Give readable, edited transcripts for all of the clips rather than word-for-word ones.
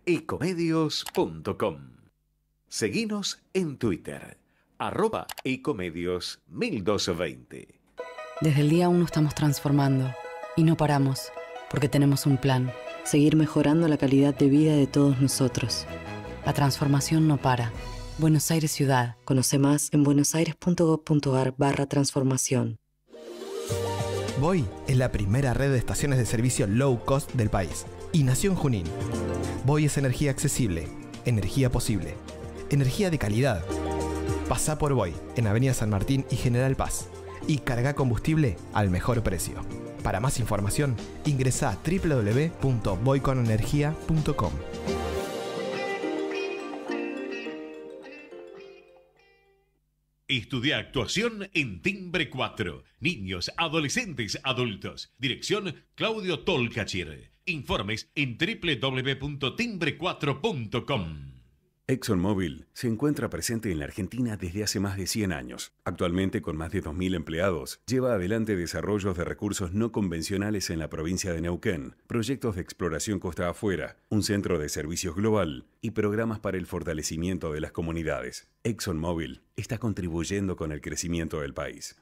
ecomedios.com. Seguinos en Twitter, @ecomedios1220. Desde el día 1 estamos transformando y no paramos, porque tenemos un plan: seguir mejorando la calidad de vida de todos nosotros. La transformación no para. Buenos Aires Ciudad. Conoce más en buenosaires.gov.ar/transformación. Voy es la primera red de estaciones de servicio low cost del país y nació en Junín. Voy es energía accesible, energía posible, energía de calidad. Pasá por Voy en Avenida San Martín y General Paz y carga combustible al mejor precio. Para más información, ingresa a www.voyconenergia.com. Estudia actuación en Timbre 4. Niños, adolescentes, adultos. Dirección Claudio Tolcachir. Informes en www.timbre4.com. ExxonMobil se encuentra presente en la Argentina desde hace más de 100 años. Actualmente, con más de 2.000 empleados, lleva adelante desarrollos de recursos no convencionales en la provincia de Neuquén, proyectos de exploración costa afuera, un centro de servicios global y programas para el fortalecimiento de las comunidades. ExxonMobil está contribuyendo con el crecimiento del país.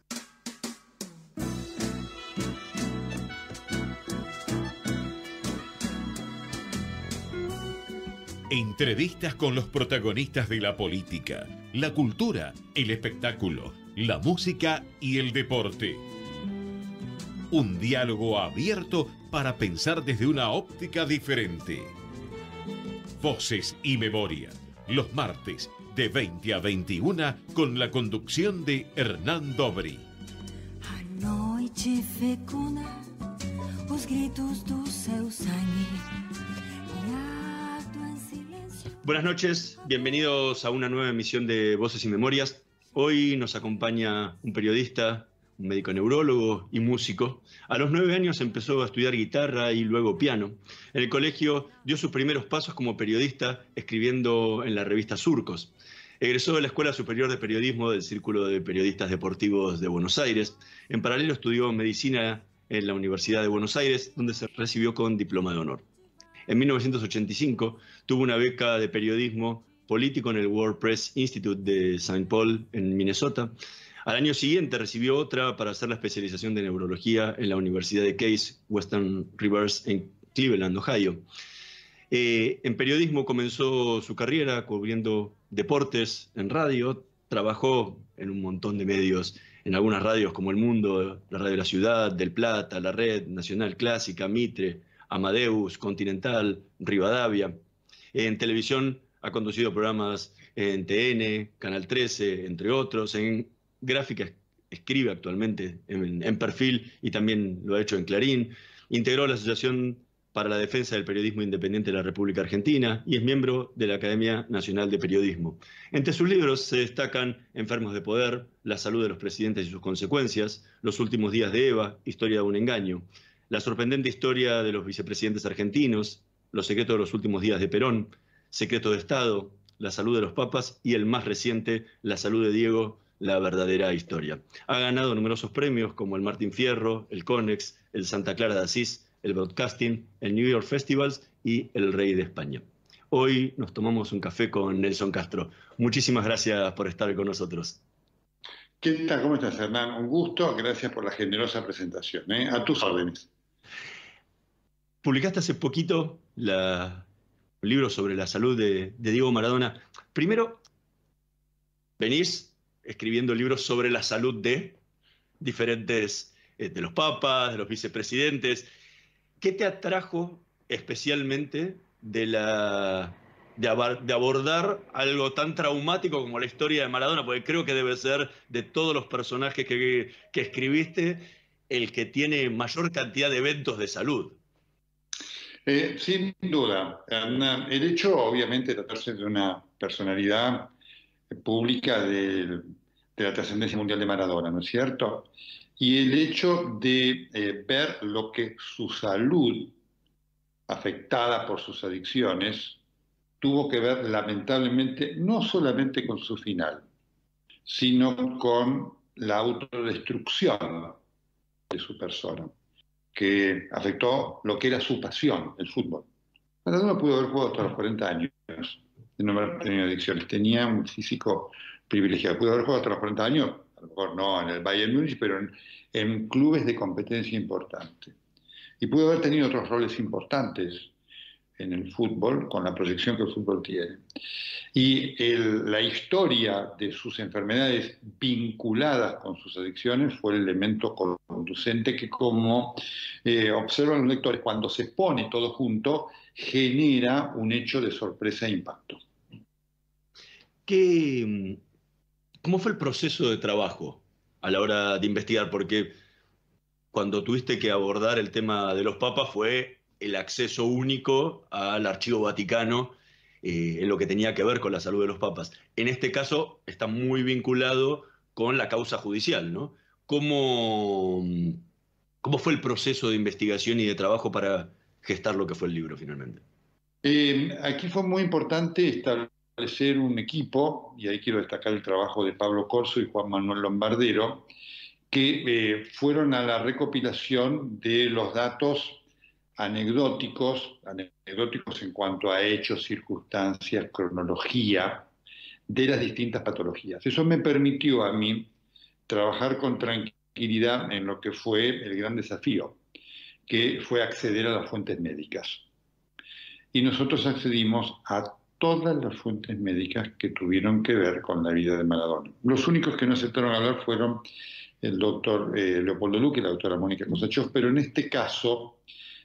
Entrevistas con los protagonistas de la política, la cultura, el espectáculo, la música y el deporte. Un diálogo abierto para pensar desde una óptica diferente. Voces y Memoria, los martes de 20 a 21 con la conducción de Hernán Dobri. A noite fecunda, os gritos do seu sangue. Buenas noches, bienvenidos a una nueva emisión de Voces y Memorias. Hoy nos acompaña un periodista, un médico neurólogo y músico. A los 9 años empezó a estudiar guitarra y luego piano. En el colegio dio sus primeros pasos como periodista, escribiendo en la revista Surcos. Egresó de la Escuela Superior de Periodismo del Círculo de Periodistas Deportivos de Buenos Aires. En paralelo estudió medicina en la Universidad de Buenos Aires, donde se recibió con diploma de honor. En 1985 tuvo una beca de periodismo político en el World Press Institute de St. Paul, en Minnesota. Al año siguiente recibió otra para hacer la especialización de neurología en la Universidad de Case Western Reserve en Cleveland, Ohio. En periodismo comenzó su carrera cubriendo deportes en radio. Trabajó en un montón de medios, en algunas radios como El Mundo, la Radio de la Ciudad, Del Plata, La Red, Nacional Clásica, Mitre, Amadeus, Continental, Rivadavia. En televisión ha conducido programas en TN, Canal 13, entre otros. En gráfica escribe actualmente en Perfil y también lo ha hecho en Clarín. Integró la Asociación para la Defensa del Periodismo Independiente de la República Argentina y es miembro de la Academia Nacional de Periodismo. Entre sus libros se destacan Enfermos de Poder, La salud de los presidentes y sus consecuencias, Los últimos días de Eva, Historia de un engaño, La sorprendente historia de los vicepresidentes argentinos, Los secretos de los últimos días de Perón, Secreto de Estado, La salud de los papas y el más reciente, La salud de Diego, la verdadera historia. Ha ganado numerosos premios como el Martín Fierro, el Conex, el Santa Clara de Asís, el Broadcasting, el New York Festivals y el Rey de España. Hoy nos tomamos un café con Nelson Castro. Muchísimas gracias por estar con nosotros. ¿Qué tal? ¿Cómo estás, Hernán? Un gusto. Gracias por la generosa presentación. A tus órdenes. Publicaste hace poquito un libro sobre la salud de Diego Maradona. Primero, venís escribiendo libros sobre la salud de diferentes, de los papas, de los vicepresidentes. ¿Qué te atrajo especialmente de abordar algo tan traumático como la historia de Maradona? Porque creo que debe ser, de todos los personajes que escribiste, el que tiene mayor cantidad de eventos de salud. Sin duda. El hecho, obviamente, de tratarse de una personalidad pública de la trascendencia mundial de Maradona, ¿no es cierto? Y el hecho de ver lo que su salud, afectada por sus adicciones, tuvo que ver, lamentablemente, no solamente con su final, sino con la autodestrucción de su persona, que afectó lo que era su pasión, el fútbol. Maradona pudo haber jugado hasta los 40 años de no haber tenido adicciones. Tenía un físico privilegiado. Pudo haber jugado hasta los 40 años, a lo mejor no en el Bayern Múnich, pero en clubes de competencia importante. Y pudo haber tenido otros roles importantes en el fútbol, con la proyección que el fútbol tiene. Y la historia de sus enfermedades vinculadas con sus adicciones fue el elemento conducente que, como observan los lectores, cuando se pone todo junto, genera un hecho de sorpresa e impacto. ¿Cómo fue el proceso de trabajo a la hora de investigar? Porque cuando tuviste que abordar el tema de los papas fue el acceso único al Archivo Vaticano en lo que tenía que ver con la salud de los papas. En este caso está muy vinculado con la causa judicial, ¿no? ¿Cómo fue el proceso de investigación y de trabajo para gestar lo que fue el libro finalmente? Aquí fue muy importante establecer un equipo, y ahí quiero destacar el trabajo de Pablo Corso y Juan Manuel Lombardero, que fueron a la recopilación de los datos anecdóticos en cuanto a hechos, circunstancias, cronología de las distintas patologías. Eso me permitió a mí trabajar con tranquilidad en lo que fue el gran desafío, que fue acceder a las fuentes médicas. Y nosotros accedimos a todas las fuentes médicas que tuvieron que ver con la vida de Maradona. Los únicos que no aceptaron hablar fueron el doctor Leopoldo Luque y la doctora Mónica Kosachov, pero en este caso,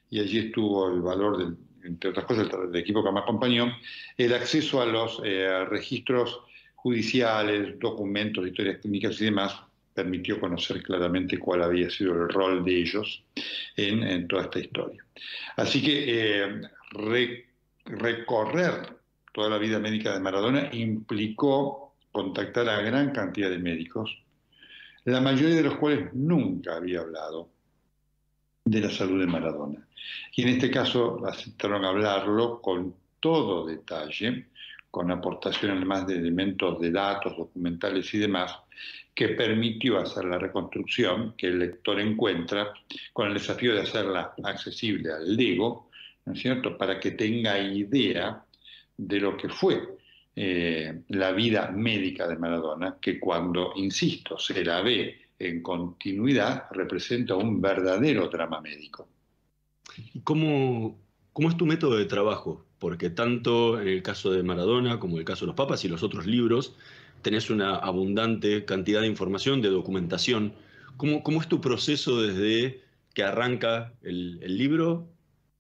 y allí estuvo el valor, entre otras cosas, del equipo que me acompañó, el acceso a los registros judiciales, documentos, historias clínicas y demás, permitió conocer claramente cuál había sido el rol de ellos en toda esta historia. Así que recorrer toda la vida médica de Maradona implicó contactar a gran cantidad de médicos, la mayoría de los cuales nunca había hablado de la salud de Maradona. Y en este caso aceptaron hablarlo con todo detalle, con aportación además de elementos de datos, documentales y demás, que permitió hacer la reconstrucción que el lector encuentra, con el desafío de hacerla accesible al ego, ¿no es cierto?, para que tenga idea de lo que fue la vida médica de Maradona, que cuando, insisto, se la ve en continuidad, representa un verdadero drama médico. ¿Cómo es tu método de trabajo? Porque tanto en el caso de Maradona como en el caso de los papas y los otros libros, tenés una abundante cantidad de información, de documentación. ¿Cómo es tu proceso desde que arranca el libro,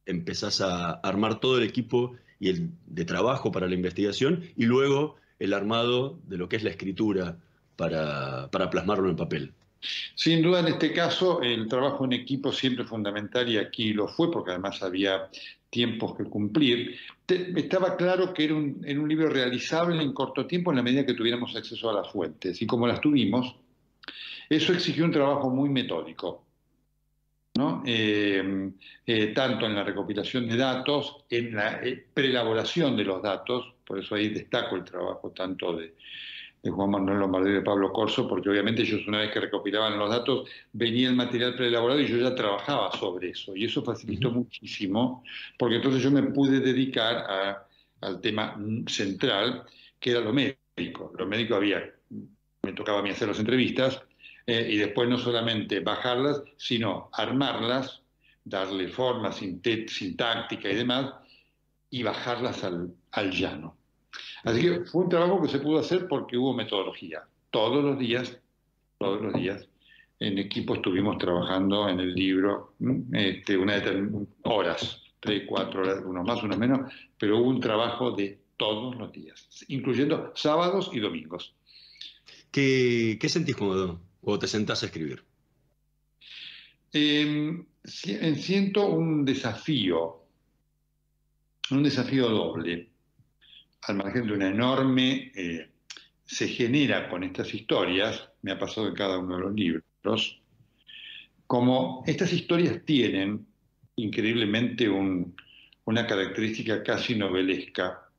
empezás a armar todo el equipo de trabajo para la investigación y luego el armado de lo que es la escritura para plasmarlo en papel? Sin duda, en este caso, el trabajo en equipo siempre es fundamental, y aquí lo fue, porque además había tiempos que cumplir. Estaba claro que era un libro realizable en corto tiempo en la medida que tuviéramos acceso a las fuentes, y como las tuvimos, eso exigió un trabajo muy metódico, ¿no? Tanto en la recopilación de datos, en la preelaboración de los datos, por eso ahí destaco el trabajo tanto de Juan Manuel Lombardero y de Pablo Corso, porque obviamente ellos, una vez que recopilaban los datos, venía el material preelaborado y yo ya trabajaba sobre eso, y eso facilitó muchísimo, porque entonces yo me pude dedicar al tema central, que era lo médico. Lo médico me tocaba a mí hacer las entrevistas, y después no solamente bajarlas, sino armarlas, darle forma sintáctica y demás, y bajarlas al llano. Así que fue un trabajo que se pudo hacer porque hubo metodología. Todos los días, en equipo estuvimos trabajando en el libro, horas, 3, 4 horas, unos más, unos menos, pero hubo un trabajo de todos los días, incluyendo sábados y domingos. ¿Qué sentís cuando te sentás a escribir? Siento un desafío doble. Al margen de una enorme, se genera con estas historias, me ha pasado en cada uno de los libros, como estas historias tienen increíblemente una característica casi novelesca.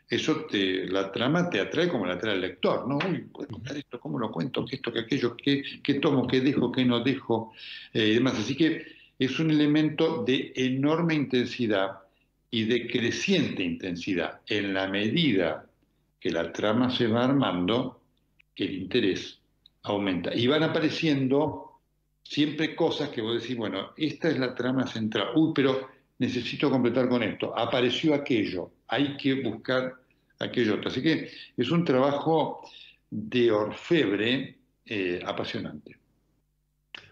Eso la trama te atrae como la atrae al lector, ¿no? Uy, ¿puedo contar esto? ¿Cómo lo cuento? ¿Qué esto? ¿Qué aquello? ¿Qué tomo? ¿Qué dejo? ¿Qué no dejo? Y demás. Así que es un elemento de enorme intensidad y de creciente intensidad. En la medida que la trama se va armando, el interés aumenta. Y van apareciendo siempre cosas que vos decís, bueno, esta es la trama central. Uy, pero necesito completar con esto. Apareció aquello. Hay que buscar aquello otro. Así que es un trabajo de orfebre apasionante.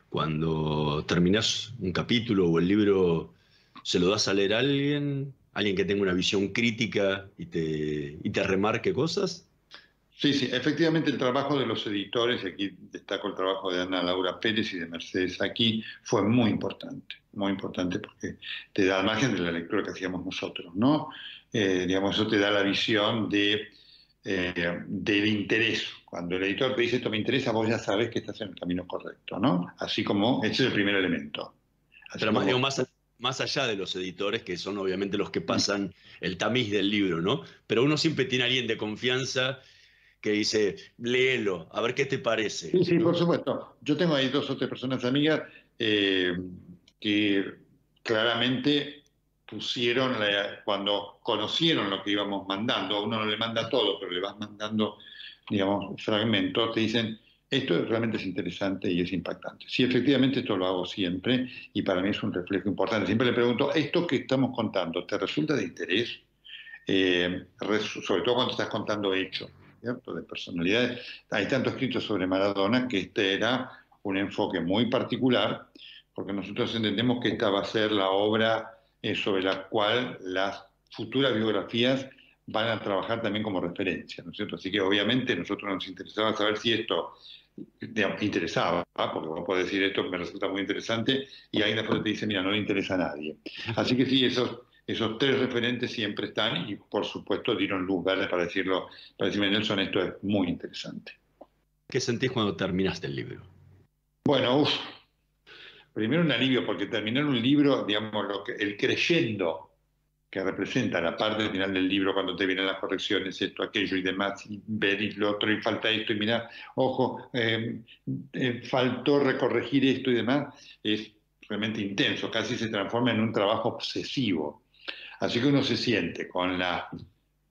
Cuando terminás un capítulo o el libro, ¿se lo das a leer a alguien? ¿Alguien que tenga una visión crítica y te remarque cosas? Sí, sí, efectivamente el trabajo de los editores, y aquí destaco el trabajo de Ana Laura Pérez y de Mercedes aquí, fue muy importante porque te da al margen de la lectura que hacíamos nosotros, ¿no? Digamos, eso te da la visión del interés. Cuando el editor te dice esto me interesa, vos ya sabes que estás en el camino correcto, ¿no? Así como, ese es el primer elemento. Pero más, digo, más allá de los editores, que son obviamente los que pasan el tamiz del libro, ¿no? Pero uno siempre tiene a alguien de confianza que dice, léelo, a ver qué te parece. Sí, sí, por supuesto. Yo tengo ahí 2 o 3 personas amigas que claramente pusieron, cuando conocieron lo que íbamos mandando, a uno no le manda todo, pero le vas mandando, digamos, fragmentos, te dicen, esto realmente es interesante y es impactante. Sí, efectivamente esto lo hago siempre y para mí es un reflejo importante. Siempre le pregunto, ¿esto que estamos contando te resulta de interés? Sobre todo cuando estás contando hechos, ¿cierto? De personalidades. Hay tanto escrito sobre Maradona que este era un enfoque muy particular, porque nosotros entendemos que esta va a ser la obra sobre la cual las futuras biografías van a trabajar también como referencia, ¿no es cierto? Así que obviamente a nosotros nos interesaba saber si esto interesaba, porque vos podés decir esto me resulta muy interesante y ahí después te dice, mira, no le interesa a nadie. Así que sí, esos 3 referentes siempre están y por supuesto dieron luz verde para decirme, Nelson, esto es muy interesante. ¿Qué sentís cuando terminaste el libro? Bueno, primero un alivio, porque terminar un libro, digamos, el creyendo que representa la parte final del libro, cuando te vienen las correcciones, esto, aquello y demás, y ver y lo otro, y falta esto, y mirá, ojo, faltó recorregir esto y demás, es realmente intenso, casi se transforma en un trabajo obsesivo. Así que uno se siente con la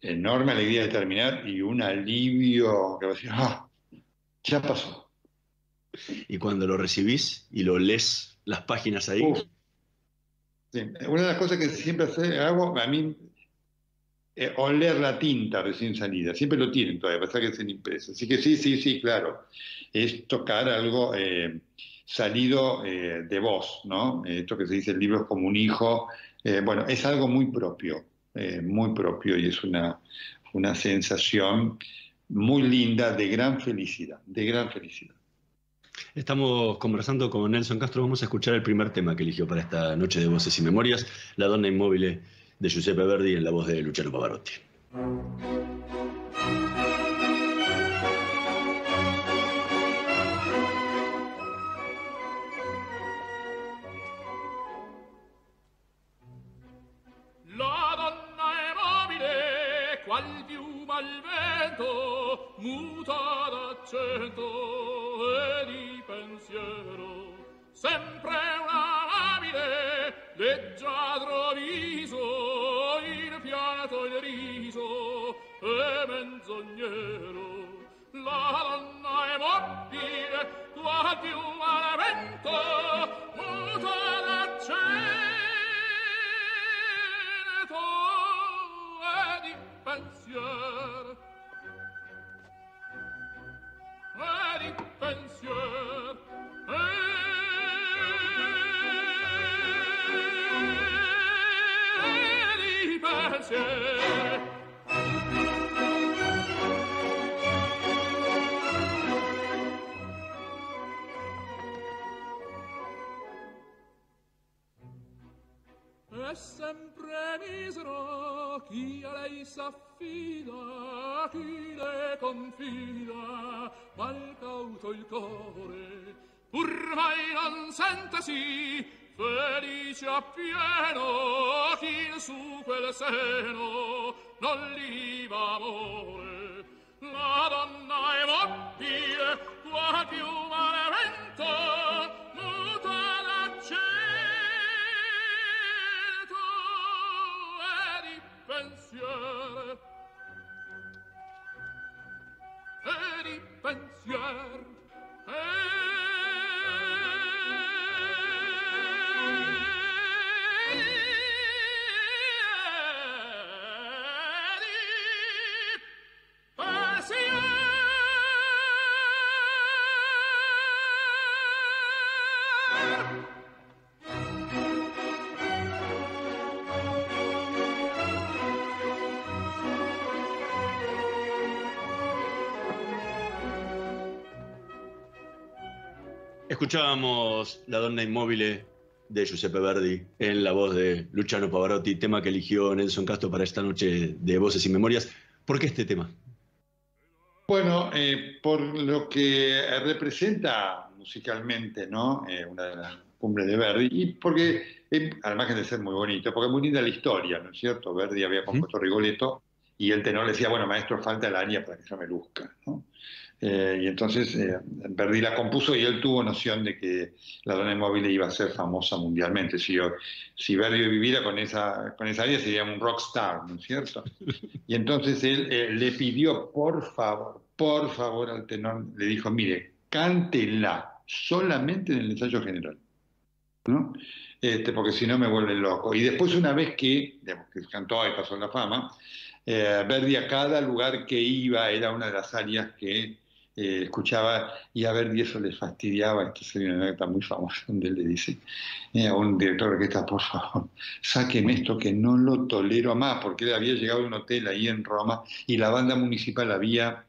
enorme alegría de terminar y un alivio que va a decir, ya pasó. Y cuando lo recibís y lo lees las páginas ahí. Sí. Una de las cosas que siempre hago, a mí, oler la tinta recién salida. Siempre lo tienen todavía, pasa que es en impresa. Así que sí, claro. Es tocar algo salido de vos, ¿no? Esto que se dice, el libro es como un hijo. Bueno, es algo muy propio y es una sensación muy linda de gran felicidad. Estamos conversando con Nelson Castro. Vamos a escuchar el primer tema que eligió para esta noche de Voces y Memorias, La Donna Immobile de Giuseppe Verdi en la voz de Luciano Pavarotti. La donna è mobile, qual piuma al vento, muta d'accento e di pensiero, sempre una labile, leggiadro viso, il fiato il riso e menzognero. La donna è mobile, qual piuma al vento, muta d'accento e di pensier, e di pensier, e di pensier. È sempre misero chi a lei s'affida, chi le confida, mal cauto il core, pur mai non sentesi felice appieno chi su quel seno non li va amore. La donna è mobile, qua più malevento, muta l'accento piacere e di pensier Escuchábamos La donna immobile de Giuseppe Verdi en la voz de Luciano Pavarotti, tema que eligió Nelson Castro para esta noche de Voces y Memorias. ¿Por qué este tema? Bueno, por lo que representa musicalmente, ¿no? Una de las cumbres de Verdi, y porque, al margen de ser muy bonito, porque es muy linda la historia, ¿no es cierto? Verdi había compuesto Rigoletto y el tenor le decía, bueno, maestro, falta el aria para que yo me luzca, ¿no? Y entonces Verdi la compuso y él tuvo noción de que La donna immobile iba a ser famosa mundialmente. Si Verdi viviera con esa aria sería un rockstar, ¿no es cierto? Y entonces él le pidió, por favor al tenor, le dijo, mire, cántela solamente en el ensayo general, ¿no? Porque si no me vuelve loco. Y después, una vez que cantó y pasó la fama, Verdi a cada lugar que iba era una de las arias que escuchaba, y a Verdi eso le fastidiaba. Esta es una anécdota muy famosa donde él le dice a un director de orquesta, por favor, sáqueme esto que no lo tolero más, porque él había llegado a un hotel ahí en Roma y la banda municipal había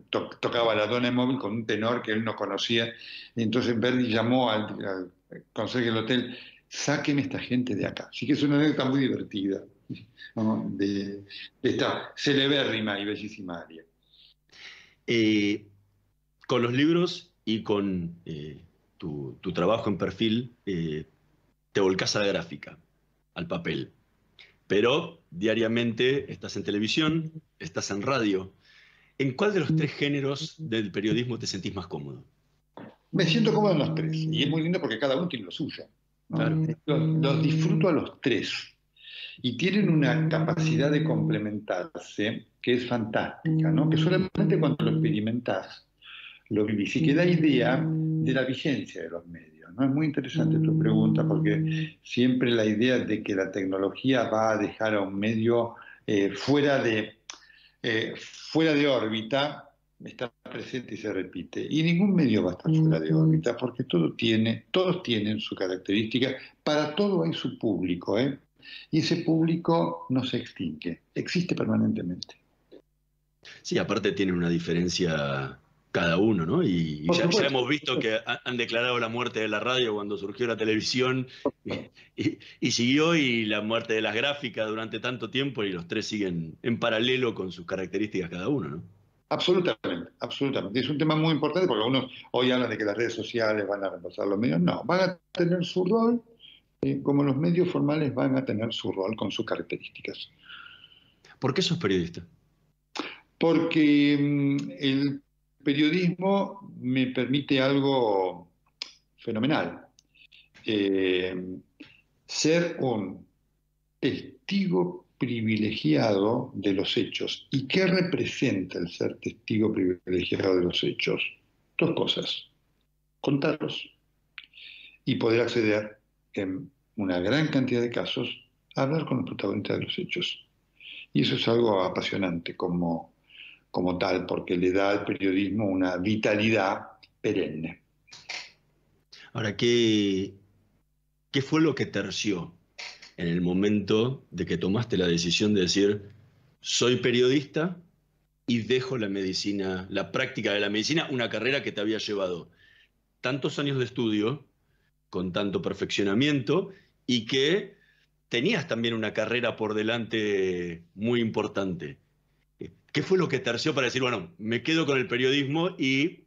tocaba La donna immobile con un tenor que él no conocía. Entonces Verdi llamó al conserje del hotel, sáqueme esta gente de acá. Así que es una anécdota muy divertida, ¿no? de esta celebérrima y bellísima aria. Con los libros y con tu trabajo en perfil, te volcás a la gráfica, al papel. Pero diariamente estás en televisión, estás en radio. ¿En cuál de los tres géneros del periodismo te sentís más cómodo? Me siento cómodo en los tres, y es muy lindo porque cada uno tiene lo suyo, ¿no? Claro. Los disfruto a los tres, y tienen una capacidad de complementarse que es fantástica, ¿no? Que solamente cuando lo experimentás lo vivís, y que da idea de la vigencia de los medios, ¿no? Es muy interesante tu pregunta, porque siempre la idea de que la tecnología va a dejar a un medio fuera de órbita está presente y se repite. Y ningún medio va a estar fuera de órbita, porque todos tienen su característica, para todo hay su público, ¿eh? Y ese público no se extingue, existe permanentemente. Sí, aparte tienen una diferencia cada uno, ¿no? Y ya hemos visto que han declarado la muerte de la radio cuando surgió la televisión, y siguió, y la muerte de las gráficas durante tanto tiempo, y los tres siguen en paralelo con sus características cada uno, ¿no? Absolutamente, absolutamente. Es un tema muy importante, porque algunos hoy hablan de que las redes sociales van a reemplazar los medios. No, van a tener su rol, como los medios formales van a tener su rol con sus características. ¿Por qué sos periodista? Porque el periodismo me permite algo fenomenal. Ser un testigo privilegiado de los hechos. ¿Y qué representa el ser testigo privilegiado de los hechos? Dos cosas: contarlos y poder acceder en una gran cantidad de casos a hablar con los protagonistas de los hechos. Y eso es algo apasionante como tal, porque le da al periodismo una vitalidad perenne. Ahora, ¿qué fue lo que terció en el momento de que tomaste la decisión de decir, soy periodista y dejo la medicina, la práctica de la medicina, una carrera que te había llevado tantos años de estudio, con tanto perfeccionamiento, y que tenías también una carrera por delante muy importante? ¿Qué fue lo que terció para decir, bueno, me quedo con el periodismo y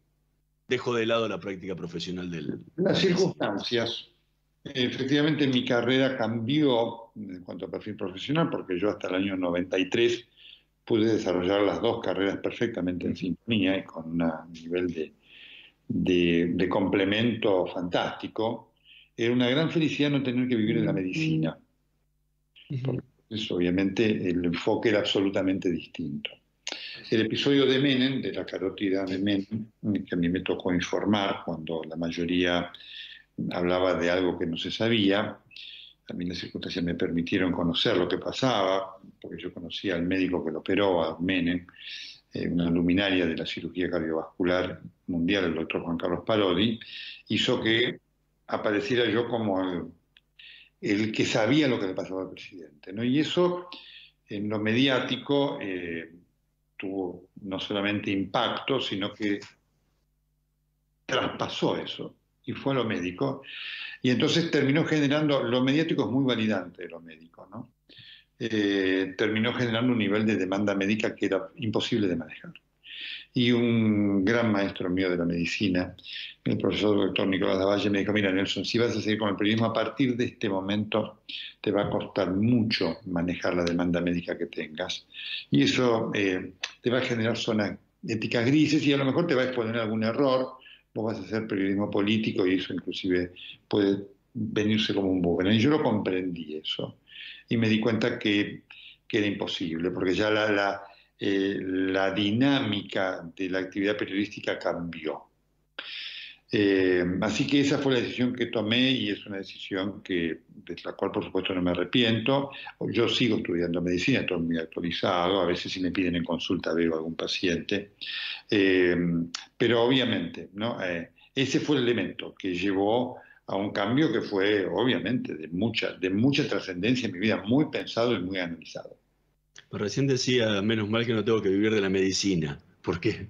dejo de lado la práctica profesional del... Las circunstancias. Efectivamente, mi carrera cambió en cuanto a perfil profesional, porque yo hasta el año 93 pude desarrollar las dos carreras perfectamente en sintonía y con un nivel de complemento fantástico. Era una gran felicidad no tener que vivir en la medicina. Porque Entonces, obviamente, el enfoque era absolutamente distinto. El episodio de Menem, de la carótida de Menem, que a mí me tocó informar cuando la mayoría hablaba de algo que no se sabía, a mí las circunstancias me permitieron conocer lo que pasaba, porque yo conocía al médico que lo operó, a Menem, una luminaria de la cirugía cardiovascular mundial, el doctor Juan Carlos Parodi, hizo que apareciera yo como el que sabía lo que le pasaba al presidente, ¿no? Y eso, en lo mediático, tuvo no solamente impacto, sino que traspasó eso, y fue a lo médico, y entonces terminó generando, lo mediático es muy validante de lo médico, ¿no? Terminó generando un nivel de demanda médica que era imposible de manejar. Y un gran maestro mío de la medicina, el profesor doctor Nicolás Lavalle, me dijo: mira, Nelson, si vas a seguir con el periodismo, a partir de este momento te va a costar mucho manejar la demanda médica que tengas. Y eso te va a generar zonas éticas grises y a lo mejor te va a exponer a algún error. Vos vas a hacer periodismo político y eso inclusive puede venirse como un boomerang. Y yo lo comprendí eso. Y me di cuenta que era imposible, porque ya la dinámica de la actividad periodística cambió. Así que esa fue la decisión que tomé y es una decisión de la cual por supuesto no me arrepiento. Yo sigo estudiando medicina, estoy muy actualizado, a veces si me piden en consulta veo a algún paciente, pero obviamente, ¿no? Ese fue el elemento que llevó a un cambio que fue obviamente de mucha trascendencia en mi vida, muy pensado y muy analizado. Pero recién decía, menos mal que no tengo que vivir de la medicina. ¿Por qué?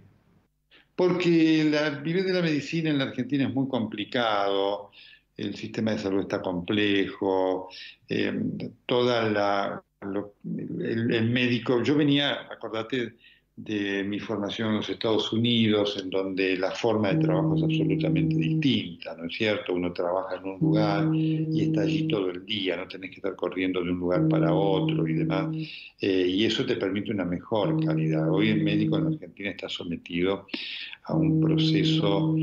Porque vivir de la medicina en la Argentina es muy complicado, el sistema de salud está complejo, el médico... Yo venía, acordate, de mi formación en los Estados Unidos, en donde la forma de trabajo es absolutamente distinta, ¿no es cierto? Uno trabaja en un lugar y está allí todo el día, no tenés que estar corriendo de un lugar para otro y demás, y eso te permite una mejor calidad. Hoy el médico en Argentina está sometido a un proceso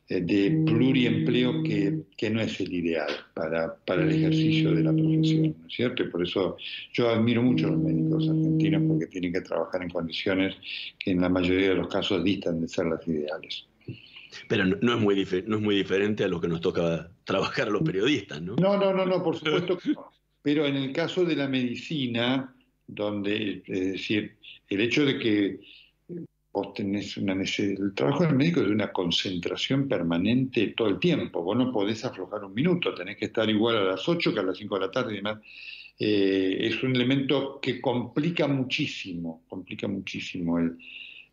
de pluriempleo que no es el ideal para el ejercicio de la profesión, ¿no es cierto? Y por eso yo admiro mucho a los médicos argentinos, porque tienen que trabajar en condiciones que en la mayoría de los casos distan de ser las ideales. Pero no es muy diferente a lo que nos toca trabajar a los periodistas, ¿no? No, por supuesto que no. Pero en el caso de la medicina, donde, es decir, el hecho de que vos tenés el trabajo del médico es de una concentración permanente todo el tiempo. Vos no podés aflojar un minuto, tenés que estar igual a las 8 que a las 5 de la tarde y demás. Es un elemento que complica muchísimo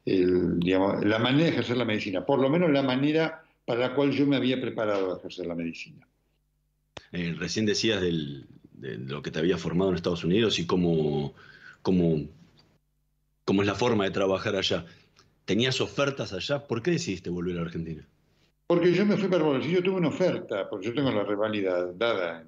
digamos, la manera de ejercer la medicina, por lo menos la manera para la cual yo me había preparado a ejercer la medicina. Recién decías de lo que te había formado en Estados Unidos y cómo es la forma de trabajar allá. ¿Tenías ofertas allá? ¿Por qué decidiste volver a Argentina? Porque yo me fui para Bolivia. Yo tuve una oferta, porque yo tengo la reválida dada.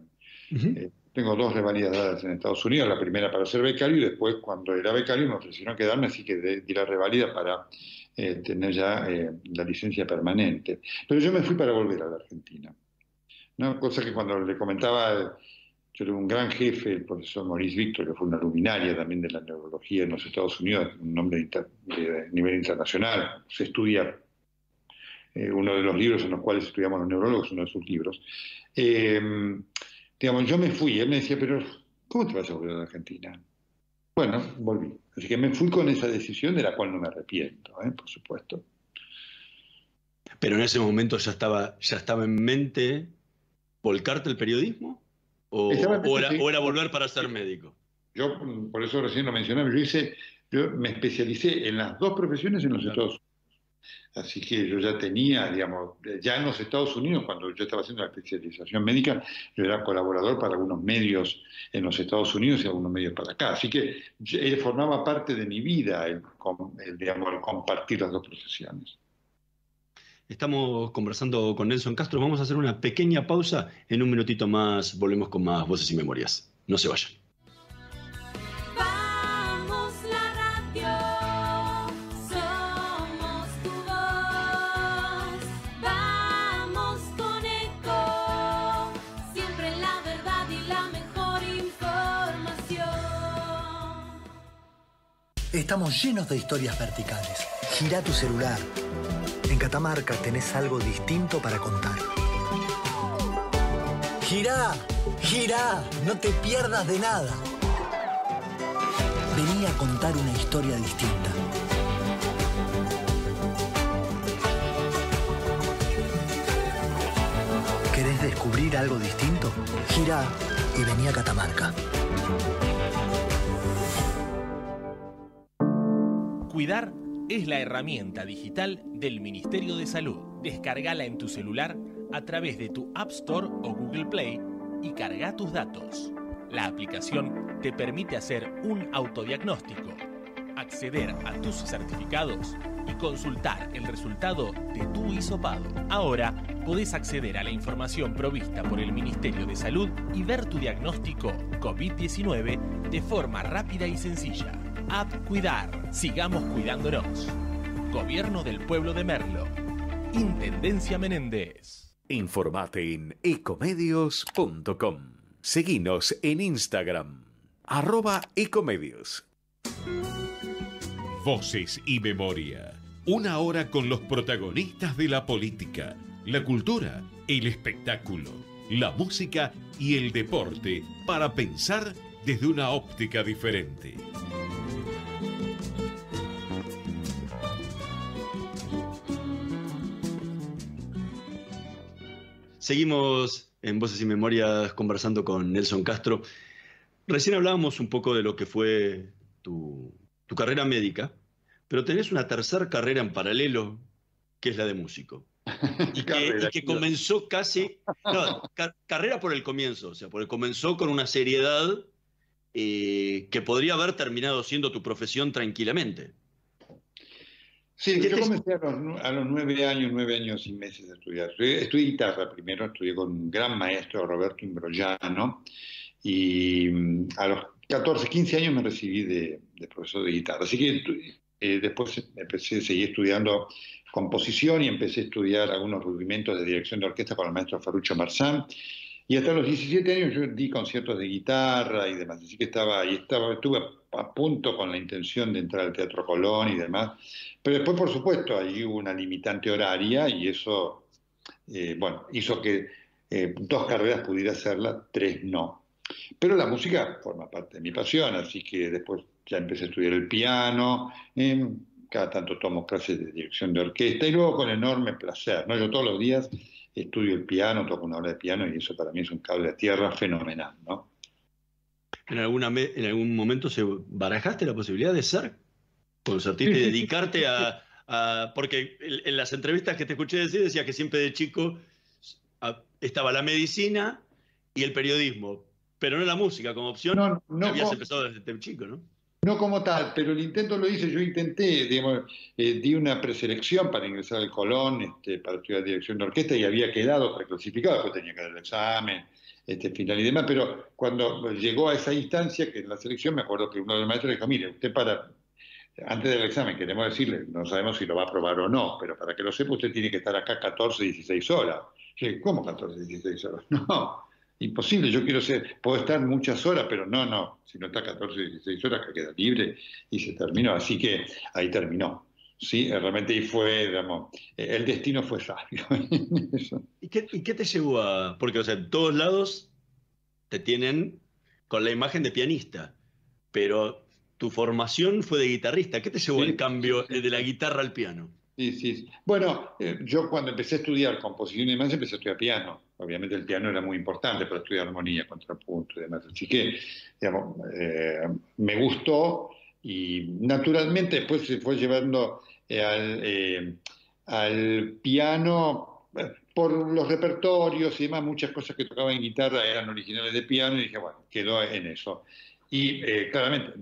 Tengo 2 reválidas dadas en Estados Unidos. La primera para ser becario y después, cuando era becario, me ofrecieron quedarme, así que di la reválida para tener ya la licencia permanente. Pero yo me fui para volver a la Argentina. Una cosa que cuando le comentaba... Yo tuve un gran jefe, el profesor Maurice Victor, que fue una luminaria también de la neurología en los Estados Unidos, un nombre de nivel internacional. Se estudia, uno de los libros en los cuales estudiamos los neurólogos, uno de sus libros. Digamos, yo me fui, él me decía, pero ¿cómo te vas a volver a la Argentina? Bueno, volví. Así que me fui con esa decisión de la cual no me arrepiento, por supuesto. ¿Pero en ese momento ya estaba en mente volcarte al periodismo? ¿O era volver para ser médico? Yo, por eso recién lo mencionaba, yo me especialicé en las 2 profesiones en los Estados Unidos. Así que yo ya tenía, digamos, ya en los Estados Unidos, cuando yo estaba haciendo la especialización médica, yo era colaborador para algunos medios en los Estados Unidos y algunos medios para acá. Así que formaba parte de mi vida el compartir las 2 profesiones. Estamos conversando con Nelson Castro. Vamos a hacer una pequeña pausa. En un minutito más volvemos con más Voces y Memorias. No se vayan. Vamos la radio, somos tu voz. Vamos con Eco, siempre la verdad y la mejor información. Estamos llenos de historias verticales. Girá tu celular. En Catamarca tenés algo distinto para contar. Girá, girá, no te pierdas de nada. Vení a contar una historia distinta. ¿Querés descubrir algo distinto? Girá y vení a Catamarca. Cuidar es la herramienta digital del Ministerio de Salud. Descargala en tu celular a través de tu App Store o Google Play y carga tus datos. La aplicación te permite hacer un autodiagnóstico, acceder a tus certificados y consultar el resultado de tu hisopado. Ahora podés acceder a la información provista por el Ministerio de Salud y ver tu diagnóstico COVID-19 de forma rápida y sencilla. App Cuidar. Sigamos cuidándonos. Gobierno del Pueblo de Merlo. Intendencia Menéndez. Informate en ecomedios.com. Seguinos en Instagram, @ecomedios. Voces y memoria. Una hora con los protagonistas de la política, la cultura, el espectáculo, la música y el deporte para pensar desde una óptica diferente. Seguimos en Voces y Memorias conversando con Nelson Castro. Recién hablábamos un poco de lo que fue tu carrera médica, pero tenés una tercera carrera en paralelo, que es la de músico. Y que comenzó casi... No, carrera por el comienzo, o sea, porque comenzó con una seriedad que podría haber terminado siendo tu profesión tranquilamente. Sí, yo comencé a los 9 años y meses de estudiar. Estudié guitarra primero, estudié con un gran maestro, Roberto Imbrogliano, y a los 14, 15 años me recibí de profesor de guitarra. Así que después seguí estudiando composición y empecé a estudiar algunos rudimentos de dirección de orquesta con el maestro Ferruccio Marzán. Y hasta los 17 años yo di conciertos de guitarra y demás. Así que estuve a punto con la intención de entrar al Teatro Colón y demás. Pero después, por supuesto, ahí hubo una limitante horaria y eso, hizo que 2 carreras pudiera hacerlas, 3 no. Pero la música forma parte de mi pasión, así que después ya empecé a estudiar el piano, cada tanto tomo clases de dirección de orquesta y luego con enorme placer, ¿no? Yo todos los días estudio el piano, toco una hora de piano y eso para mí es un cable a tierra fenomenal, ¿no? ¿En algún momento barajaste la posibilidad de ser concertista y dedicarte porque en las entrevistas que te escuché decir decía que siempre de chico estaba la medicina y el periodismo, pero no la música como opción? No habías empezado desde chico, ¿no? No como tal, pero el intento lo hice. Yo intenté, digamos, di una preselección para ingresar al Colón, para estudiar dirección de orquesta y había quedado preclasificado, después tenía que dar el examen, final y demás, pero cuando llegó a esa instancia, que en la selección, me acuerdo que uno de los maestros dijo, mire, usted antes del examen queremos decirle, no sabemos si lo va a aprobar o no, pero para que lo sepa usted tiene que estar acá 14, 16 horas. Yo dije, ¿cómo 14, 16 horas? No. Imposible, puedo estar muchas horas, pero no, si no está 14, 16 horas que queda libre y se terminó, así que ahí terminó, ¿sí? Realmente ahí fue, digamos, el destino fue sabio. ¿Y qué te llevó a...? Porque, o sea, en todos lados te tienen con la imagen de pianista, pero tu formación fue de guitarrista. ¿Qué te llevó al cambio de la guitarra al piano? Sí. Bueno, yo cuando empecé a estudiar composición y demás, empecé a estudiar piano. Obviamente el piano era muy importante para estudiar armonía, contrapunto y demás. Así que, digamos, me gustó y naturalmente después se fue llevando al piano por los repertorios y demás. Muchas cosas que tocaba en guitarra eran originales de piano y dije, bueno, quedó en eso. Y claramente,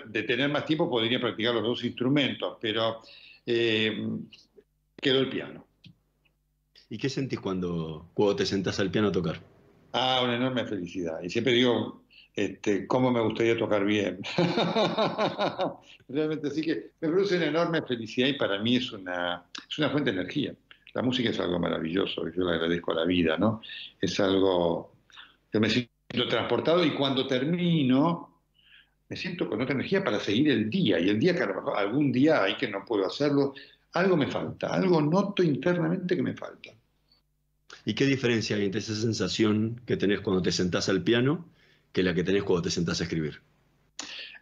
de tener más tiempo podría practicar los 2 instrumentos, pero quedó el piano. ¿Y qué sentís cuando te sentás al piano a tocar? Una enorme felicidad. Y siempre digo, cómo me gustaría tocar bien. Realmente, así que me produce una enorme felicidad y para mí es una fuente de energía. La música es algo maravilloso, yo le agradezco a la vida, ¿no? Es algo que me siento transportado y cuando termino, me siento con otra energía para seguir el día. Y el día que a lo mejor algún día hay que no puedo hacerlo, algo me falta, algo noto internamente que me falta. ¿Y qué diferencia hay entre esa sensación que tenés cuando te sentás al piano que la que tenés cuando te sentás a escribir?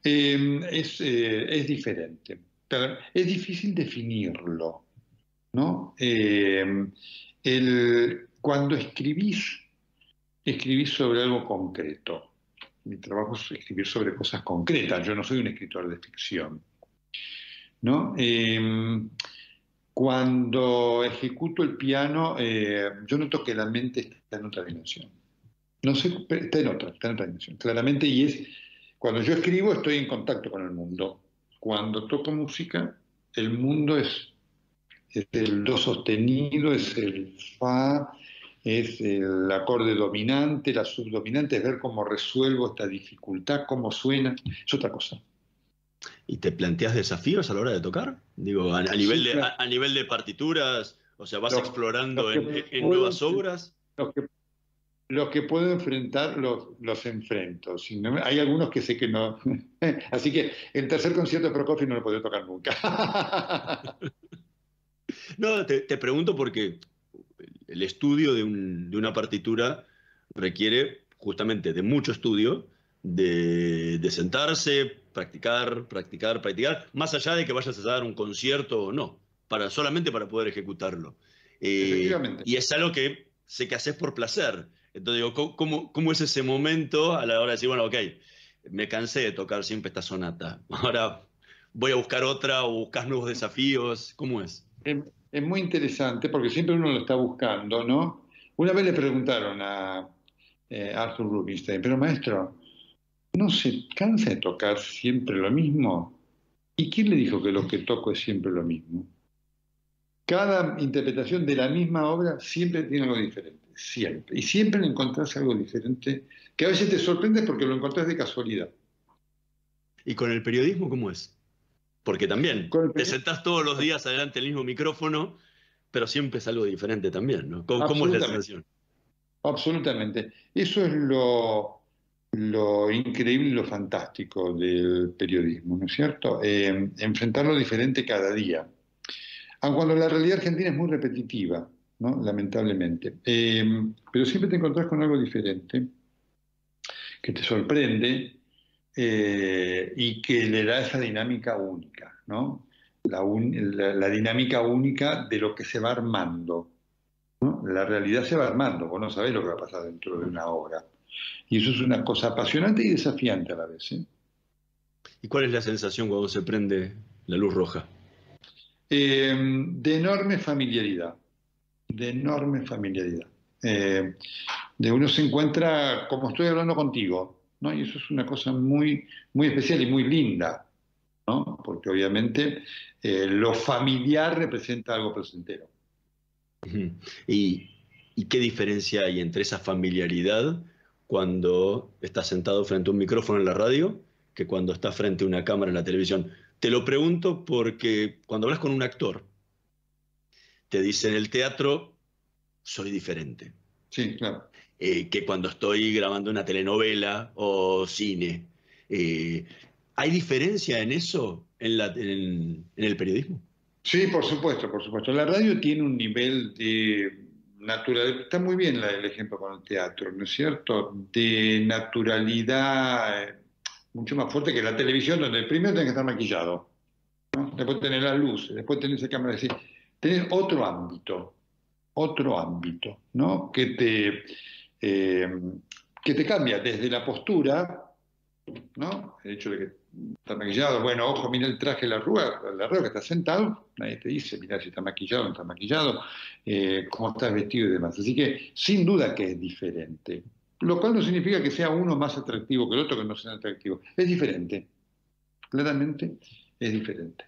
Es diferente. Pero es difícil definirlo, ¿no? Cuando escribís sobre algo concreto. Mi trabajo es escribir sobre cosas concretas. Yo no soy un escritor de ficción, ¿no? Cuando ejecuto el piano, yo noto que la mente está en otra dimensión. No sé, está en otra dimensión, claramente, y es, cuando yo escribo estoy en contacto con el mundo. Cuando toco música, el mundo es el do sostenido, es el fa, es el acorde dominante, la subdominante, es ver cómo resuelvo esta dificultad, cómo suena, es otra cosa. ¿Y te planteas desafíos a la hora de tocar? Digo, a nivel, Sí, claro. a nivel de partituras, o sea, vas explorando en puedo- nuevas obras. Los que puedo enfrentar, los enfrento. Si no, hay algunos que sé que no. Así que el tercer concierto de Prokofiev no lo podré tocar nunca. No, te pregunto porque el estudio de una partitura requiere justamente de mucho estudio, de sentarse, practicar, más allá de que vayas a dar un concierto o no, solamente para poder ejecutarlo. Efectivamente. Y es algo que sé que haces por placer. Entonces digo, ¿cómo es ese momento a la hora de decir, bueno, ok, me cansé de tocar siempre esta sonata, ahora voy a buscar otra o buscas nuevos desafíos? ¿Cómo es? Es muy interesante porque siempre uno lo está buscando, ¿no? Una vez le preguntaron a Arthur Rubinstein, pero maestro, ¿no se cansa de tocar siempre lo mismo? ¿Y quién le dijo que lo que toco es siempre lo mismo? Cada interpretación de la misma obra siempre tiene algo diferente, siempre. Y siempre encontrás algo diferente, que a veces te sorprende porque lo encontrás de casualidad. ¿Y con el periodismo cómo es? Porque también te sentás todos los días adelante del mismo micrófono, pero siempre es algo diferente también, ¿no? ¿Cómo es la sensación? Absolutamente. Eso es lo increíble y lo fantástico del periodismo, ¿no es cierto? Enfrentar lo diferente cada día. Aun cuando la realidad argentina es muy repetitiva, ¿no? Lamentablemente. Pero siempre te encontrás con algo diferente que te sorprende y que le da esa dinámica única, ¿no? La dinámica única de lo que se va armando, ¿no? La realidad se va armando, vos no sabés lo que va a pasar dentro de una obra. Y eso es una cosa apasionante y desafiante a la vez, ¿eh? ¿Y cuál es la sensación cuando se prende la luz roja? De enorme familiaridad, de enorme familiaridad. De uno se encuentra como estoy hablando contigo, ¿no? Y eso es una cosa muy, muy especial y muy linda, ¿no? Porque obviamente lo familiar representa algo placentero. ¿Y qué diferencia hay entre esa familiaridad cuando estás sentado frente a un micrófono en la radio que cuando estás frente a una cámara en la televisión? Te lo pregunto porque cuando hablas con un actor, te dice en el teatro, soy diferente. Sí, claro. Que cuando estoy grabando una telenovela o cine. ¿Hay diferencia en eso en el periodismo? Sí, por supuesto, por supuesto. La radio tiene un nivel de naturalidad, está muy bien el ejemplo con el teatro, ¿no es cierto? De naturalidad mucho más fuerte que la televisión, donde primero tenés que estar maquillado, ¿no? Después tenés las luces, después tenés esa cámara, es decir, tenés otro ámbito, ¿no? Que te cambia desde la postura, ¿no? El hecho de que está maquillado, bueno, ojo, mira el traje, la arruga que está sentado, nadie te dice, mira si está maquillado o no está maquillado, cómo estás vestido y demás. Así que sin duda que es diferente. Lo cual no significa que sea uno más atractivo que el otro, que no sea atractivo. Es diferente. Claramente es diferente.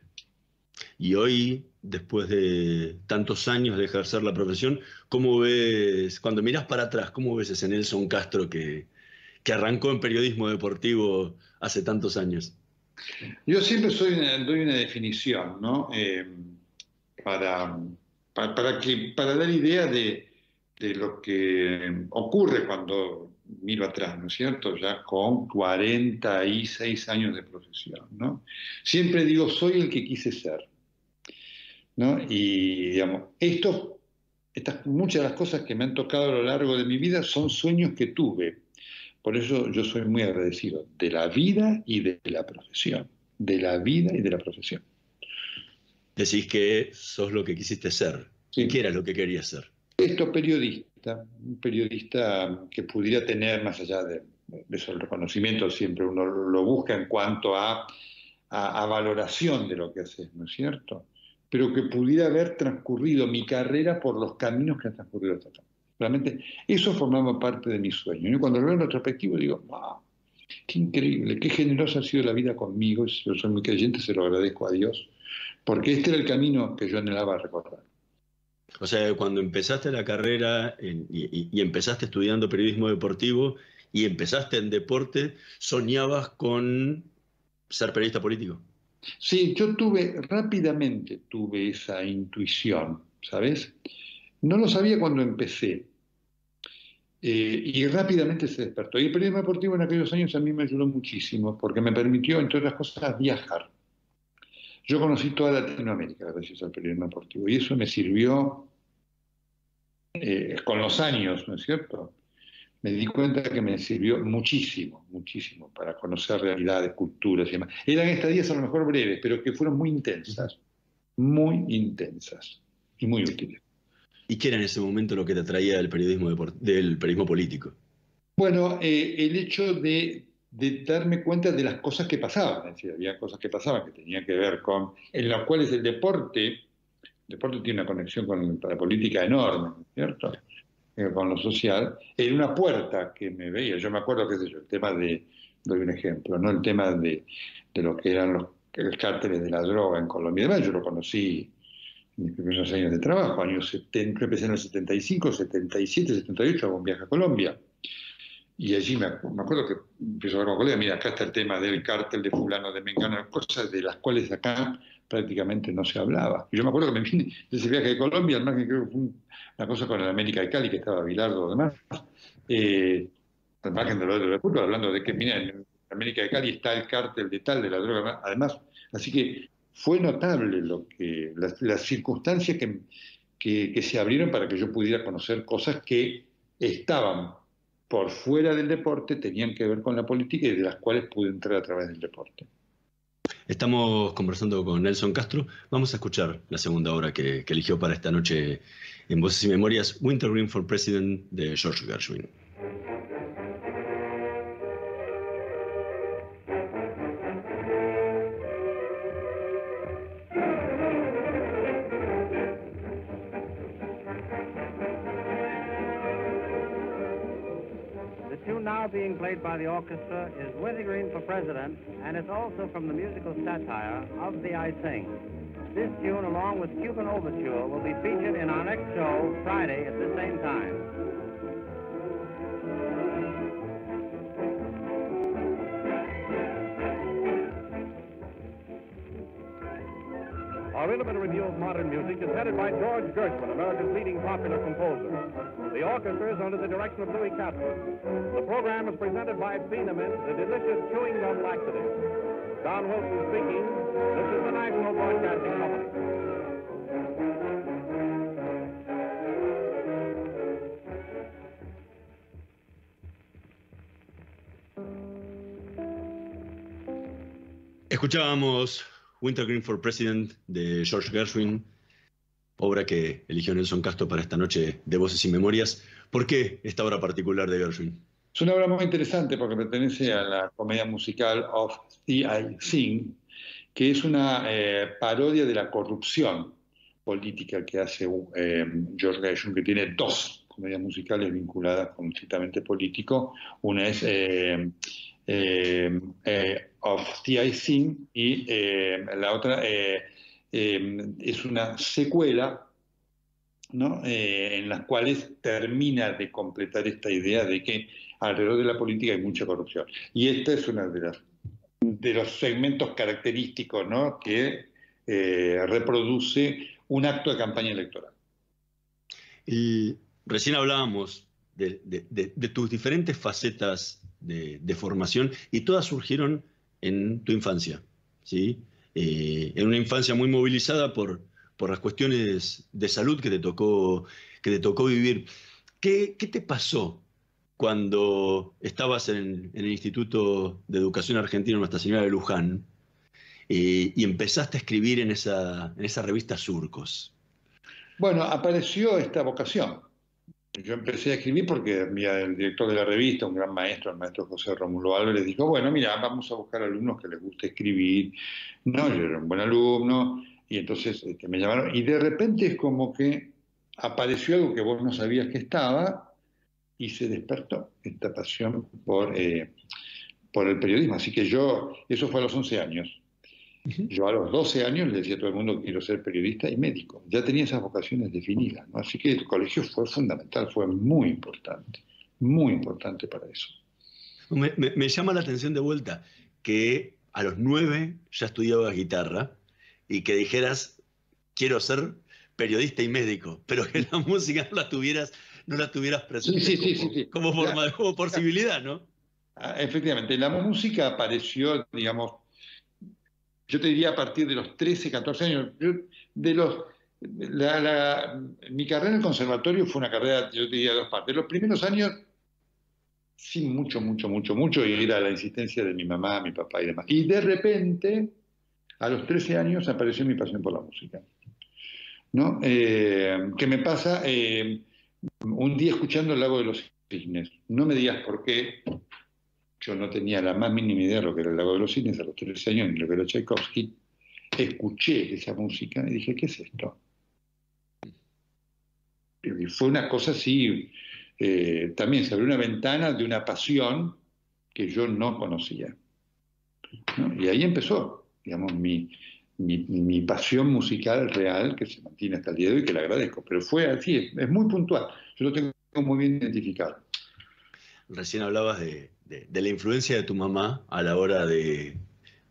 Y hoy, después de tantos años de ejercer la profesión, ¿cómo ves, cuando mirás para atrás, cómo ves ese Nelson Castro que arrancó en periodismo deportivo hace tantos años? Yo siempre doy una definición, ¿no? Para dar idea de lo que ocurre cuando miro atrás, ¿no es cierto? Ya con 46 años de profesión, ¿no? Siempre digo, soy el que quise ser, ¿no? Y, digamos, muchas de las cosas que me han tocado a lo largo de mi vida son sueños que tuve. Por eso yo soy muy agradecido de la vida y de la profesión. De la vida y de la profesión. Decís que sos lo que quisiste ser. Sí. ¿Qué era lo que querías ser? Un periodista que pudiera tener, más allá de eso, el reconocimiento, siempre uno lo busca en cuanto a valoración de lo que haces, ¿no es cierto? Pero que pudiera haber transcurrido mi carrera por los caminos que han transcurrido hasta acá. Realmente eso formaba parte de mi sueño. Yo cuando lo veo en retrospectivo digo, wow, qué increíble, qué generosa ha sido la vida conmigo. Yo soy muy creyente, se lo agradezco a Dios, porque este era el camino que yo anhelaba recordar. O sea, cuando empezaste la carrera y empezaste estudiando periodismo deportivo y empezaste en deporte, ¿soñabas con ser periodista político? Sí, yo rápidamente tuve esa intuición, ¿sabes? No lo sabía cuando empecé. Y rápidamente se despertó. Y el periodismo deportivo en aquellos años a mí me ayudó muchísimo, porque me permitió, entre otras cosas, viajar. Yo conocí toda Latinoamérica gracias al periodismo deportivo, y eso me sirvió con los años, ¿no es cierto? Me di cuenta que me sirvió muchísimo, muchísimo, para conocer realidades, culturas y demás. Eran estadías a lo mejor breves, pero que fueron muy intensas y muy útiles. ¿Y qué era en ese momento lo que te atraía del periodismo político? Bueno, el hecho de darme cuenta de las cosas que pasaban. Es decir, había cosas que pasaban que tenían que ver con, en las cuales el deporte tiene una conexión con la política enorme, ¿no es cierto? Con lo social, era una puerta que me veía. Yo me acuerdo, qué sé yo, el tema doy un ejemplo, ¿no? El tema de lo que eran los cárteles de la droga en Colombia. Además, yo lo conocí en mis primeros años de trabajo, años 70, empecé en el 75, 77, 78, hago un viaje a Colombia. Y allí me acuerdo que empiezo a ver con colegas, mira, acá está el tema del cártel de fulano, de mengano, cosas de las cuales acá prácticamente no se hablaba. Y yo me acuerdo que me vine de ese viaje de Colombia, al margen creo que fue una cosa con el América de Cali, que estaba Bilardo además, al margen de lo de fútbol, hablando de que, mira, en América de Cali está el cártel de tal, de la droga, además. Así que fue notable las circunstancias que se abrieron para que yo pudiera conocer cosas que estaban por fuera del deporte, tenían que ver con la política y de las cuales pude entrar a través del deporte. Estamos conversando con Nelson Castro. Vamos a escuchar la segunda obra que eligió para esta noche en Voces y Memorias, Wintergreen for President, de George Gershwin. Being played by the orchestra is Wintergreen for President, and it's also from the musical satire Of Thee I Sing. This tune, along with Cuban Overture, will be featured in our next show Friday at the same time. Our intimate review of modern music is headed by George Gershwin, America's leading popular composer. The orchestra is under the direction of Louis Kaplan. The program is presented by Benemin, the delicious chewing gum laxative. Don Wilson speaking. This is the National Broadcasting Company. Escuchábamos Wintergreen for President de George Gershwin, obra que eligió Nelson Castro para esta noche de Voces y Memorias. ¿Por qué esta obra particular de Gershwin? Es una obra muy interesante porque pertenece a la comedia musical Of Thee I Sing, que es una parodia de la corrupción política que hace George Gershwin, que tiene dos comedias musicales vinculadas con un ciertamente político. Una es Of Thee I Sing y la otra es una secuela, ¿no? En las cuales termina de completar esta idea de que alrededor de la política hay mucha corrupción. Y esta es una de los segmentos característicos, ¿no? Que reproduce un acto de campaña electoral. Y recién hablábamos de tus diferentes facetas de formación, y todas surgieron en tu infancia, ¿sí? En una infancia muy movilizada por las cuestiones de salud que te tocó vivir. ¿Qué te pasó cuando estabas en el Instituto de Educación Argentina Nuestra Señora de Luján y empezaste a escribir en esa revista Surcos? Bueno, apareció esta vocación. Yo empecé a escribir porque el director de la revista, un gran maestro, el maestro José Rómulo Álvarez, dijo, bueno, mira, vamos a buscar alumnos que les guste escribir. No, yo era un buen alumno, y entonces me llamaron, y de repente es como que apareció algo que vos no sabías que estaba, y se despertó esta pasión por el periodismo. Así que eso fue a los 11 años. Yo a los 12 años le decía a todo el mundo que quiero ser periodista y médico. Ya tenía esas vocaciones definidas, ¿no? Así que el colegio fue fundamental, fue muy importante para eso. Me llama la atención de vuelta que a los 9 ya estudiabas guitarra y que dijeras, quiero ser periodista y médico, pero que la música no la tuvieras presente sí. como posibilidad, ¿no? Efectivamente, la música apareció, digamos, yo te diría a partir de los 13, 14 años. Mi carrera en el conservatorio fue una carrera, yo te diría, de dos partes. Los primeros años, sí, mucho, y era la insistencia de mi mamá, mi papá y demás. Y de repente, a los 13 años, apareció mi pasión por la música, ¿no? ¿Qué me pasa? Un día escuchando El lago de los cisnes. No me digas por qué. Yo no tenía la más mínima idea de lo que era El lago de los cisnes a los 13 años, ni lo que era Tchaikovsky. Escuché esa música y dije, ¿qué es esto? Y fue una cosa así, también se abrió una ventana de una pasión que yo no conocía, ¿no? Y ahí empezó, digamos, mi pasión musical real, que se mantiene hasta el día de hoy, que le agradezco. Pero fue así, es muy puntual. Yo lo tengo muy bien identificado. Recién hablabas de la influencia de tu mamá a la hora de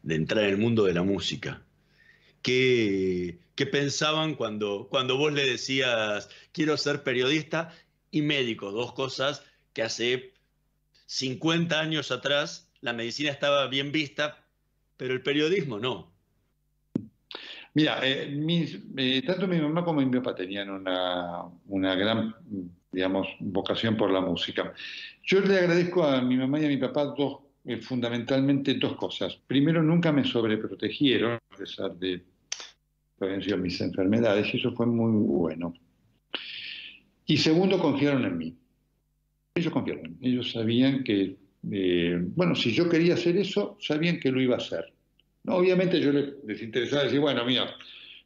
entrar en el mundo de la música. ¿Qué pensaban cuando vos le decías, quiero ser periodista y médico? Dos cosas que hace 50 años atrás la medicina estaba bien vista, pero el periodismo no. Mira, tanto mi mamá como mi papá tenían una gran, digamos, vocación por la música. Yo le agradezco a mi mamá y a mi papá fundamentalmente dos cosas. Primero, nunca me sobreprotegieron, a pesar de que habían sido mis enfermedades, y eso fue muy bueno. Y segundo, confiaron en mí. Ellos confiaron en mí. Ellos sabían que, bueno, si yo quería hacer eso, sabían que lo iba a hacer. No, obviamente yo les interesaba decir, bueno, mira,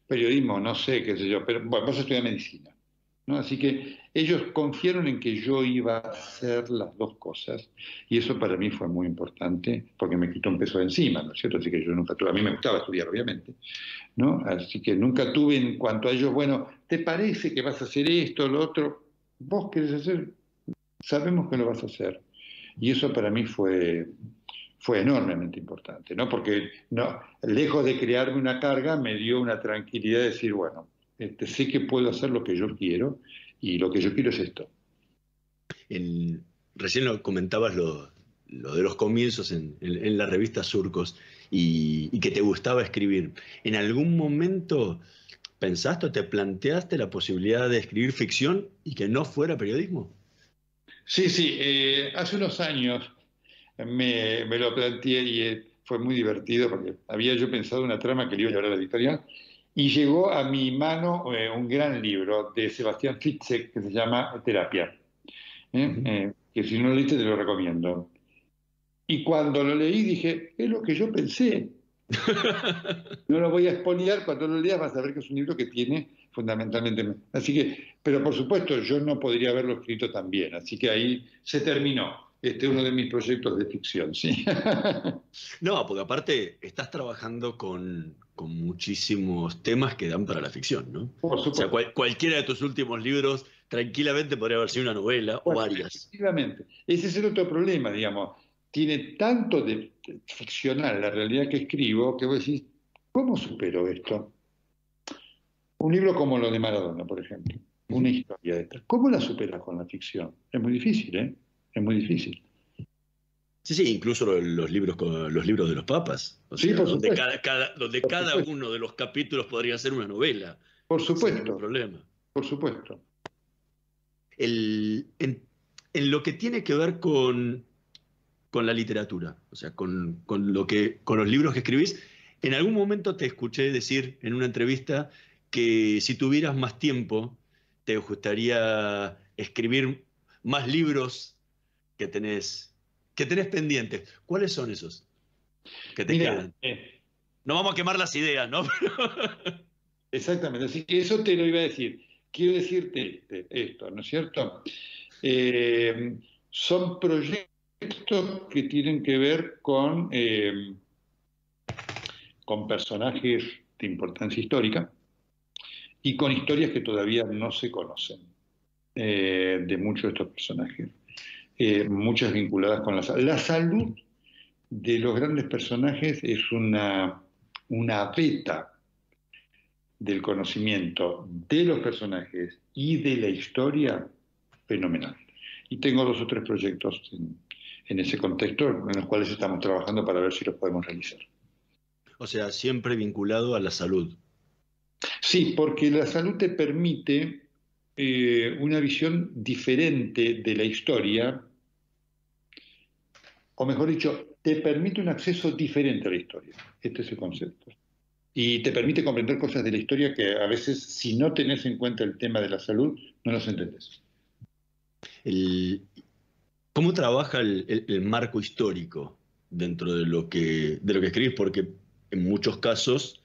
periodismo, no sé, qué sé yo, pero bueno, vas a estudiar medicina, ¿no? Así que ellos confiaron en que yo iba a hacer las dos cosas, y eso para mí fue muy importante, porque me quitó un peso de encima, ¿no es cierto? Así que yo nunca tuve, a mí me gustaba estudiar, obviamente, ¿no? Así que nunca tuve en cuanto a ellos, bueno, ¿te parece que vas a hacer esto, lo otro? ¿Vos querés hacer? Sabemos que lo vas a hacer. Y eso para mí fue enormemente importante, ¿no? Porque lejos de crearme una carga, me dio una tranquilidad de decir, bueno, sé que puedo hacer lo que yo quiero, y lo que yo quiero es esto. Recién lo comentabas lo de los comienzos en la revista Surcos y que te gustaba escribir. ¿En algún momento pensaste o te planteaste la posibilidad de escribir ficción y que no fuera periodismo? Sí, hace unos años me lo planteé y fue muy divertido porque había yo pensado una trama que le iba a llevar a la editorial y llegó a mi mano un gran libro de Sebastián Fitzek que se llama Terapia, que si no lo leíste te lo recomiendo. Y cuando lo leí dije, es lo que yo pensé. No lo voy a spoilear, cuando lo leas vas a ver que es un libro que tiene fundamentalmente... Así que, pero por supuesto yo no podría haberlo escrito tan bien, así que ahí se terminó. Uno de mis proyectos de ficción, sí. No, porque aparte estás trabajando con muchísimos temas que dan para la ficción, ¿no? Por supuesto. O sea, cualquiera de tus últimos libros tranquilamente podría haber sido una novela o varias. Efectivamente. Ese es el otro problema, digamos. Tiene tanto de ficcional la realidad que escribo que vos decís, ¿cómo supero esto? Un libro como lo de Maradona, por ejemplo. una historia de esta. ¿Cómo la superas con la ficción? Es muy difícil, ¿eh? Es muy difícil. Sí, sí, incluso los libros de los papas. O Sí, sea, por donde supuesto. cada uno de los capítulos podría ser una novela. Por Sin supuesto. ningún problema. Por supuesto. En lo que tiene que ver con la literatura, o sea, con los libros que escribís, en algún momento te escuché decir en una entrevista que si tuvieras más tiempo, te gustaría escribir más libros que tenés pendientes. ¿Cuáles son esos que te quedan? No vamos a quemar las ideas, ¿no? Exactamente, así que eso te lo iba a decir. Quiero decirte esto, ¿no es cierto? Son proyectos que tienen que ver con personajes de importancia histórica y con historias que todavía no se conocen de muchos de estos personajes. Muchas vinculadas con la salud de los grandes personajes es una beta del conocimiento de los personajes y de la historia fenomenal. Y tengo 2 o 3 proyectos en ese contexto en los cuales estamos trabajando para ver si los podemos realizar. O sea, siempre vinculado a la salud. Sí, porque la salud te permite una visión diferente de la historia, o mejor dicho, te permite un acceso diferente a la historia. Este es el concepto. Y te permite comprender cosas de la historia que a veces, si no tenés en cuenta el tema de la salud, no los entendés. ¿Cómo trabaja el marco histórico dentro de lo que escribís? Porque en muchos casos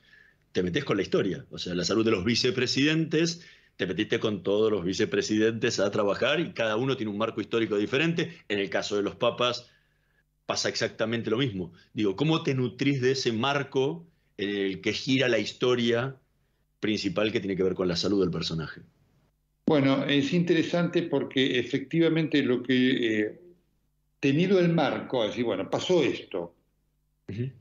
te metés con la historia. O sea, la salud de los vicepresidentes, te metiste con todos los vicepresidentes a trabajar y cada uno tiene un marco histórico diferente. En el caso de los papas pasa exactamente lo mismo. Digo, ¿cómo te nutrís de ese marco en el que gira la historia principal que tiene que ver con la salud del personaje? Bueno, es interesante porque efectivamente lo que tenido el marco, es decir, bueno, pasó esto.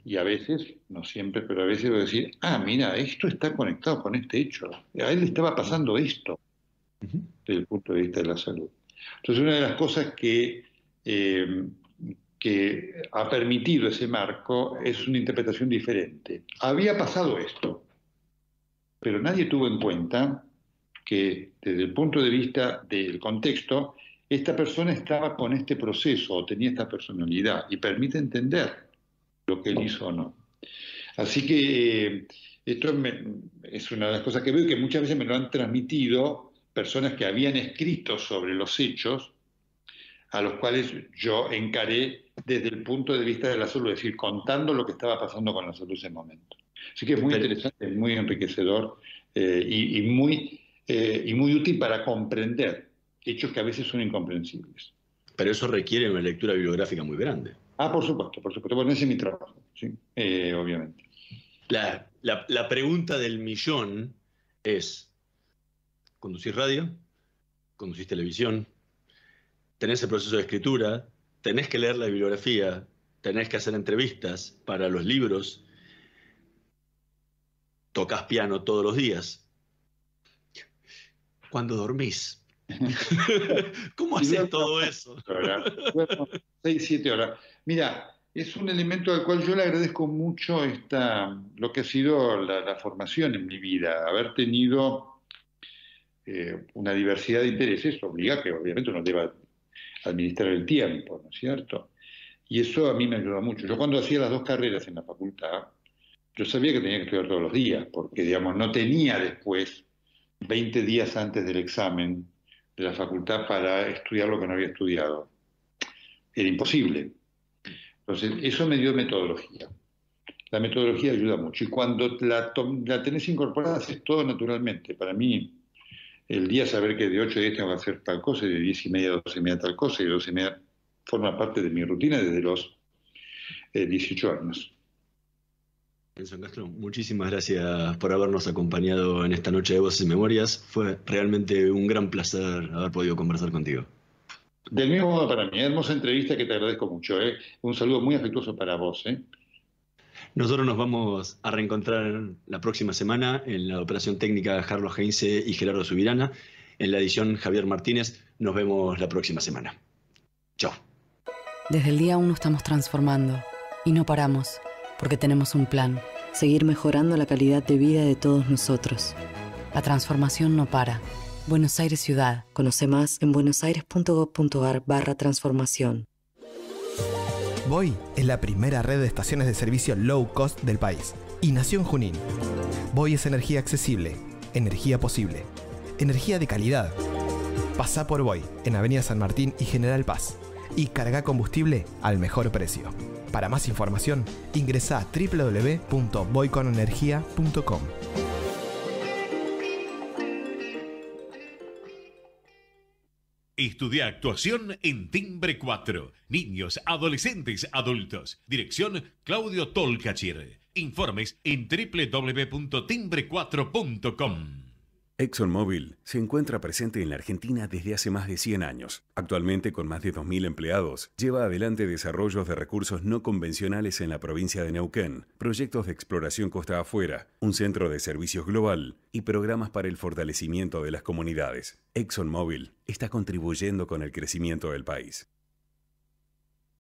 Y a veces, no siempre, pero a veces voy a decir, mira, esto está conectado con este hecho. A él le estaba pasando esto, desde el punto de vista de la salud. Entonces, una de las cosas que ha permitido ese marco es una interpretación diferente. Había pasado esto, pero nadie tuvo en cuenta que desde el punto de vista del contexto, esta persona estaba con este proceso o tenía esta personalidad y permite entender lo que él hizo o no. Así que esto es una de las cosas que veo y que muchas veces me lo han transmitido personas que habían escrito sobre los hechos a los cuales yo encaré desde el punto de vista de la salud, es decir, contando lo que estaba pasando con la salud en ese momento. Así que es muy interesante, muy enriquecedor y muy útil para comprender hechos que a veces son incomprensibles. Pero eso requiere una lectura bibliográfica muy grande. Por supuesto. Bueno, ese es mi trabajo, ¿sí? Obviamente. La pregunta del millón es, ¿conducís radio? ¿Conducís televisión? ¿Tenés el proceso de escritura? ¿Tenés que leer la bibliografía? ¿Tenés que hacer entrevistas para los libros? ¿Tocas piano todos los días? ¿Cuándo dormís? ¿Cómo haces todo eso? 6, 7 horas. Mira, es un elemento al cual yo le agradezco mucho lo que ha sido la formación en mi vida. Haber tenido una diversidad de intereses obliga que obviamente uno deba administrar el tiempo, ¿no es cierto? Y eso a mí me ayuda mucho. Yo cuando hacía las 2 carreras en la facultad, yo sabía que tenía que estudiar todos los días, porque digamos no tenía después 20 días antes del examen de la facultad para estudiar lo que no había estudiado. Era imposible. Entonces, eso me dio metodología. La metodología ayuda mucho. Y cuando la tenés incorporada, haces todo naturalmente. Para mí, el día saber que de 8 a 10 tengo que hacer tal cosa, y de 10:30 a 12:30 tal cosa, y de 12:30 forma parte de mi rutina desde los 18 años. Nelson Castro, muchísimas gracias por habernos acompañado en esta noche de Voces y Memorias. Fue realmente un gran placer haber podido conversar contigo. Del mismo modo para mí, hermosa entrevista que te agradezco mucho. Un saludo muy afectuoso para vos. Nosotros nos vamos a reencontrar la próxima semana en la operación técnica Carlos Heinze y Gerardo Subirana. En la edición Javier Martínez. Nos vemos la próxima semana. Chao. Desde el día 1 estamos transformando y no paramos, porque tenemos un plan, seguir mejorando la calidad de vida de todos nosotros. La transformación no para. Buenos Aires Ciudad. Conoce más en buenosaires.gov.ar/transformación. Voy es la primera red de estaciones de servicio low cost del país y nació en Junín. Voy es energía accesible, energía posible, energía de calidad. Pasá por Voy en Avenida San Martín y General Paz y carga combustible al mejor precio. Para más información, ingresa a www.voyconenergia.com. Estudia actuación en Timbre 4. Niños, adolescentes, adultos. Dirección Claudio Tolcachir. Informes en www.timbre4.com. ExxonMobil se encuentra presente en la Argentina desde hace más de 100 años. Actualmente, con más de 2.000 empleados, lleva adelante desarrollos de recursos no convencionales en la provincia de Neuquén, proyectos de exploración costa afuera, un centro de servicios global y programas para el fortalecimiento de las comunidades. ExxonMobil está contribuyendo con el crecimiento del país.